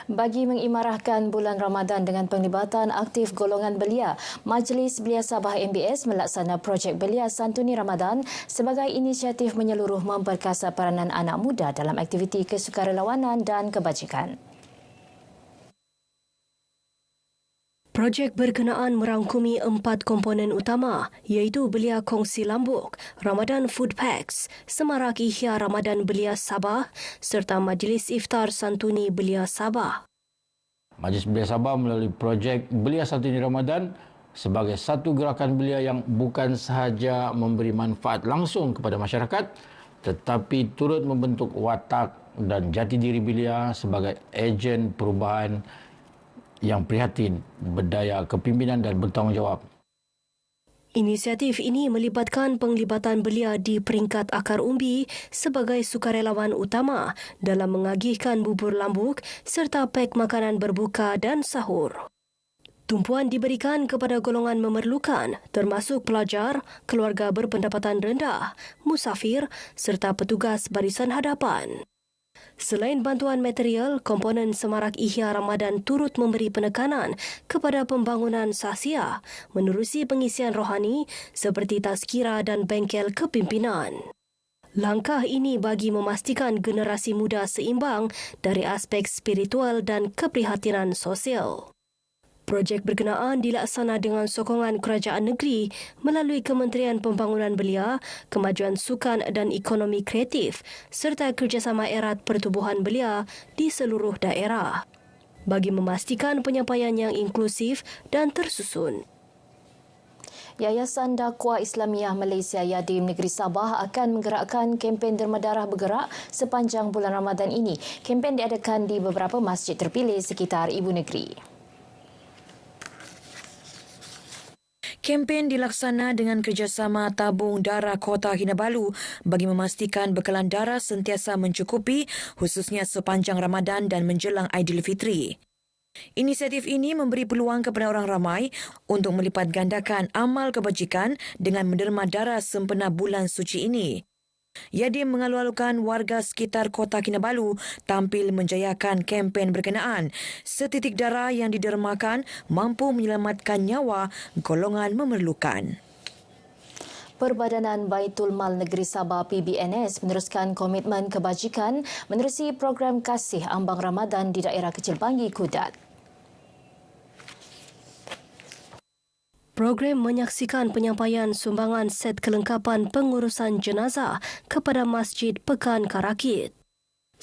Bagi mengimarahkan bulan Ramadan dengan penglibatan aktif golongan belia, Majlis Belia Sabah MBS melaksana projek Belia Santuni Ramadan sebagai inisiatif menyeluruh memperkasa peranan anak muda dalam aktiviti kesukarelawanan dan kebajikan. Projek berkenaan merangkumi 4 komponen utama iaitu Belia Kongsi Lambuk, Ramadan Food Packs, Semarak Ihya Ramadan Belia Sabah serta Majlis Iftar Santuni Belia Sabah. Majlis Belia Sabah melalui projek Belia Santuni Ramadan sebagai satu gerakan belia yang bukan sahaja memberi manfaat langsung kepada masyarakat tetapi turut membentuk watak dan jati diri belia sebagai ejen perubahan yang prihatin, berdaya kepimpinan dan bertanggungjawab. Inisiatif ini melibatkan penglibatan belia di peringkat akar umbi sebagai sukarelawan utama dalam mengagihkan bubur lambuk serta pek makanan berbuka dan sahur. Tumpuan diberikan kepada golongan memerlukan termasuk pelajar, keluarga berpendapatan rendah, musafir serta petugas barisan hadapan. Selain bantuan material, komponen Semarak Ihya Ramadan turut memberi penekanan kepada pembangunan sahsia menerusi pengisian rohani seperti tazkira dan bengkel kepimpinan. Langkah ini bagi memastikan generasi muda seimbang dari aspek spiritual dan keprihatinan sosial. Projek berkenaan dilaksana dengan sokongan kerajaan negeri melalui Kementerian Pembangunan Belia, Kemajuan Sukan dan Ekonomi Kreatif serta kerjasama erat pertubuhan belia di seluruh daerah bagi memastikan penyampaian yang inklusif dan tersusun. Yayasan Dakwah Islamiah Malaysia Yadim Negeri Sabah akan menggerakkan kempen Derma Darah Bergerak sepanjang bulan Ramadan ini. Kempen diadakan di beberapa masjid terpilih sekitar ibu negeri. Kempen dilaksana dengan kerjasama Tabung Darah Kota Kinabalu bagi memastikan bekalan darah sentiasa mencukupi khususnya sepanjang Ramadan dan menjelang Aidilfitri. Inisiatif ini memberi peluang kepada orang ramai untuk melipat gandakan amal kebajikan dengan menderma darah sempena bulan suci ini. Yadim mengalu-alukan warga sekitar Kota Kinabalu tampil menjayakan kempen berkenaan. Setitik darah yang didermakan mampu menyelamatkan nyawa golongan memerlukan. Perbadanan Baitul Mal Negeri Sabah PBNS meneruskan komitmen kebajikan menerusi program kasih ambang Ramadan di daerah Kecil Bangi, Kudat. Program menyaksikan penyampaian sumbangan set kelengkapan pengurusan jenazah kepada Masjid Pekan Karakit.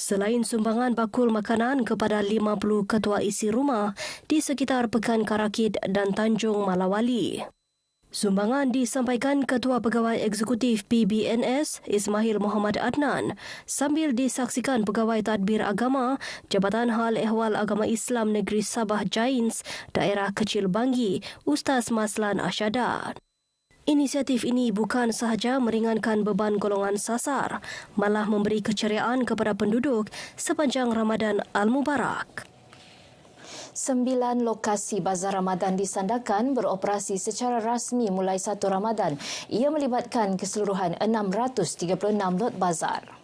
Selain sumbangan bakul makanan kepada 50 ketua isi rumah di sekitar Pekan Karakit dan Tanjung Malawali. Sumbangan disampaikan Ketua Pegawai Eksekutif PBNS Ismail Muhammad Adnan sambil disaksikan Pegawai Tadbir Agama Jabatan Hal Ehwal Agama Islam Negeri Sabah Jains Daerah Kecil Bangi Ustaz Maslan Asyadat. Inisiatif ini bukan sahaja meringankan beban golongan sasar, malah memberi keceriaan kepada penduduk sepanjang Ramadan Al-Mubarak. 9 lokasi Bazar Ramadan di Sandakan beroperasi secara rasmi mulai 1 Ramadan. Ia melibatkan keseluruhan 636 lot bazar.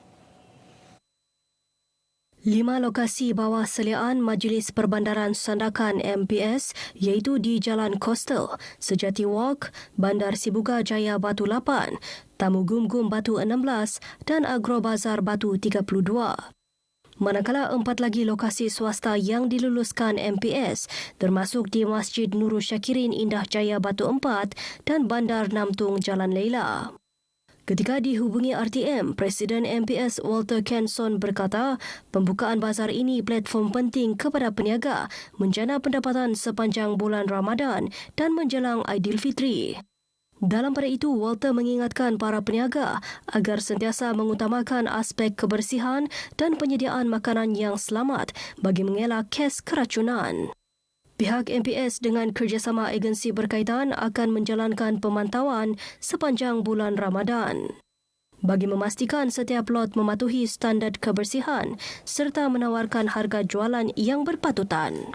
5 lokasi bawah seliaan Majlis Perbandaran Sandakan MPS iaitu di Jalan Coastal, Sejati Walk, Bandar Sibuga Jaya Batu 8, Tamu Gum Batu 16 dan Agro Bazar Batu 32. Manakala 4 lagi lokasi swasta yang diluluskan MPS termasuk di Masjid Nurul Syakirin Indah Jaya Batu 4 dan Bandar Namtung Jalan Leila. Ketika dihubungi RTM, Presiden MPS Walter Kenson berkata pembukaan bazar ini platform penting kepada peniaga menjana pendapatan sepanjang bulan Ramadan dan menjelang Aidilfitri. Dalam pada itu, Walter mengingatkan para peniaga agar sentiasa mengutamakan aspek kebersihan dan penyediaan makanan yang selamat bagi mengelak kes keracunan. Pihak MPS dengan kerjasama agensi berkaitan akan menjalankan pemantauan sepanjang bulan Ramadan bagi memastikan setiap lot mematuhi standard kebersihan serta menawarkan harga jualan yang berpatutan.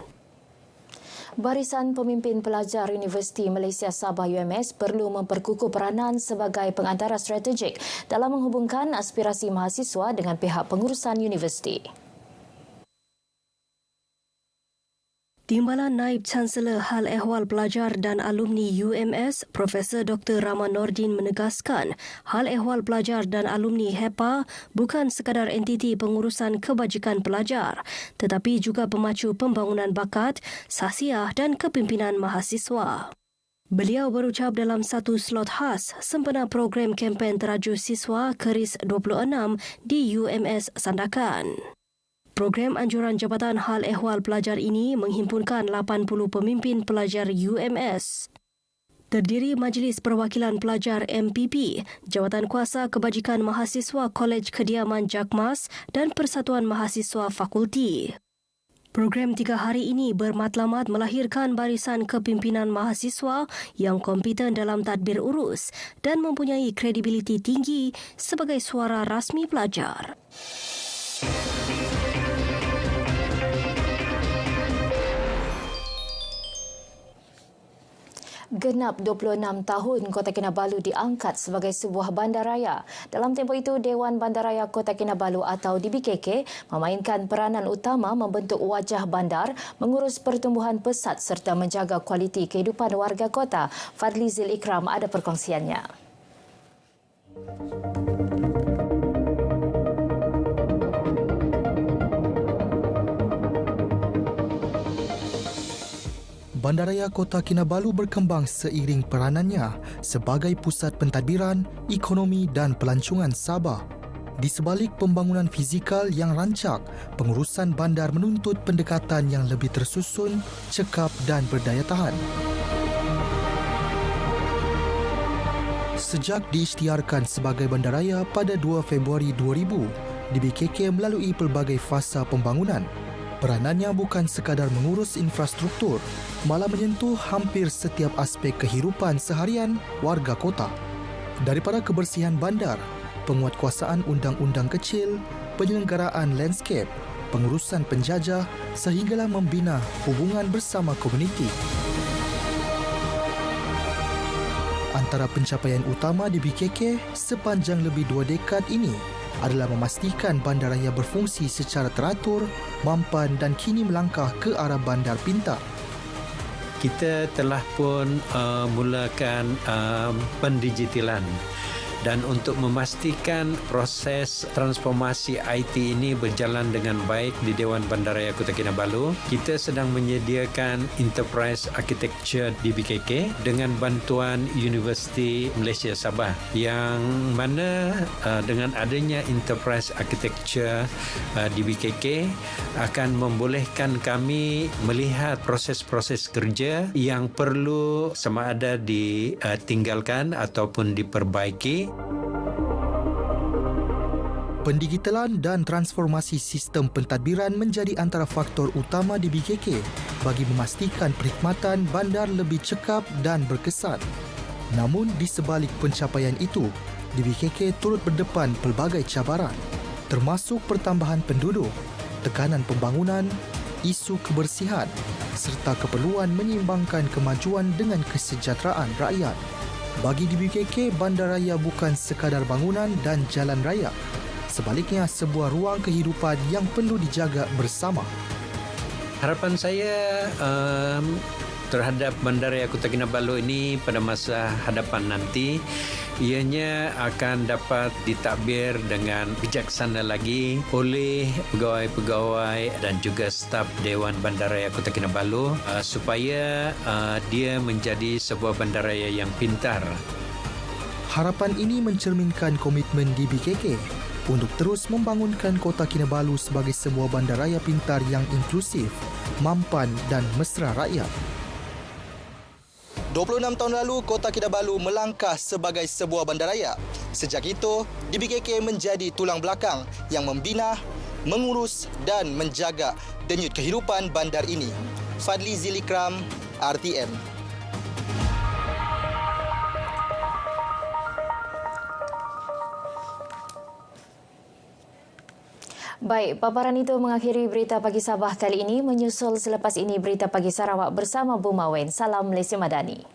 Barisan Pemimpin Pelajar Universiti Malaysia Sabah UMS perlu memperkukuh peranan sebagai pengantara strategik dalam menghubungkan aspirasi mahasiswa dengan pihak pengurusan universiti. Timbalan Naib Chancellor Hal Ehwal Pelajar dan Alumni UMS, Profesor Dr. Rahman Nordin menegaskan, Hal Ehwal Pelajar dan Alumni HEPA bukan sekadar entiti pengurusan kebajikan pelajar, tetapi juga pemacu pembangunan bakat, sahsiah dan kepimpinan mahasiswa. Beliau berucap dalam satu slot khas sempena program kempen teraju siswa Keris 26 di UMS Sandakan. Program anjuran Jabatan Hal Ehwal Pelajar ini menghimpunkan 80 pemimpin pelajar UMS. Terdiri Majlis Perwakilan Pelajar MPP, Jawatan Kuasa Kebajikan Mahasiswa Kolej Kediaman Jakmas dan Persatuan Mahasiswa Fakulti. Program 3 hari ini bermatlamat melahirkan barisan kepimpinan mahasiswa yang kompeten dalam tadbir urus dan mempunyai kredibiliti tinggi sebagai suara rasmi pelajar. Genap 26 tahun Kota Kinabalu diangkat sebagai sebuah bandaraya. Dalam tempoh itu, Dewan Bandaraya Kota Kinabalu atau DBKK memainkan peranan utama membentuk wajah bandar, mengurus pertumbuhan pesat serta menjaga kualiti kehidupan warga kota. Fadli Zil Ikram ada perkongsiannya. Bandaraya Kota Kinabalu berkembang seiring peranannya sebagai pusat pentadbiran, ekonomi dan pelancongan Sabah. Di sebalik pembangunan fizikal yang rancak, pengurusan bandar menuntut pendekatan yang lebih tersusun, cekap dan berdaya tahan. Sejak diisytiharkan sebagai bandaraya pada 2 Februari 2000, DBKK melalui pelbagai fasa pembangunan. Peranannya bukan sekadar mengurus infrastruktur, malah menyentuh hampir setiap aspek kehidupan seharian warga kota. Daripada kebersihan bandar, penguatkuasaan undang-undang kecil, penyelenggaraan landscape, pengurusan penjajah sehinggalah membina hubungan bersama komuniti. Antara pencapaian utama di BKK sepanjang lebih 2 dekad ini adalah memastikan bandaraya berfungsi secara teratur, mampan dan kini melangkah ke arah bandar pintar. Kita telah pun mulakan pendigitalan dan untuk memastikan proses transformasi IT ini berjalan dengan baik di Dewan Bandaraya Kota Kinabalu, kita sedang menyediakan Enterprise Architecture DBKK dengan bantuan Universiti Malaysia Sabah, yang mana dengan adanya Enterprise Architecture DBKK akan membolehkan kami melihat proses-proses kerja yang perlu sama ada ditinggalkan ataupun diperbaiki. Pendigitalan dan transformasi sistem pentadbiran menjadi antara faktor utama di BKK bagi memastikan perkhidmatan bandar lebih cekap dan berkesan. Namun di sebalik pencapaian itu, DBKK turut berdepan pelbagai cabaran, termasuk pertambahan penduduk, tekanan pembangunan, isu kebersihan serta keperluan menyeimbangkan kemajuan dengan kesejahteraan rakyat. Bagi DBKK, bandaraya bukan sekadar bangunan dan jalan raya. Sebaliknya, sebuah ruang kehidupan yang perlu dijaga bersama. Harapan saya terhadap Bandaraya Kota Kinabalu ini pada masa hadapan nanti, ianya akan dapat ditadbir dengan bijaksana lagi oleh pegawai-pegawai dan juga staf Dewan Bandaraya Kota Kinabalu supaya dia menjadi sebuah bandaraya yang pintar. Harapan ini mencerminkan komitmen DBKK untuk terus membangunkan Kota Kinabalu sebagai sebuah bandaraya pintar yang inklusif, mampan dan mesra rakyat. 26 tahun lalu, Kota Kinabalu melangkah sebagai sebuah bandaraya. Sejak itu, DBKK menjadi tulang belakang yang membina, mengurus dan menjaga denyut kehidupan bandar ini. Fadli Zil Ikram, RTM. Baik, paparan itu mengakhiri Berita Pagi Sabah kali ini. Menyusul selepas ini Berita Pagi Sarawak bersama Bu Mawen. Salam Malaysia Madani.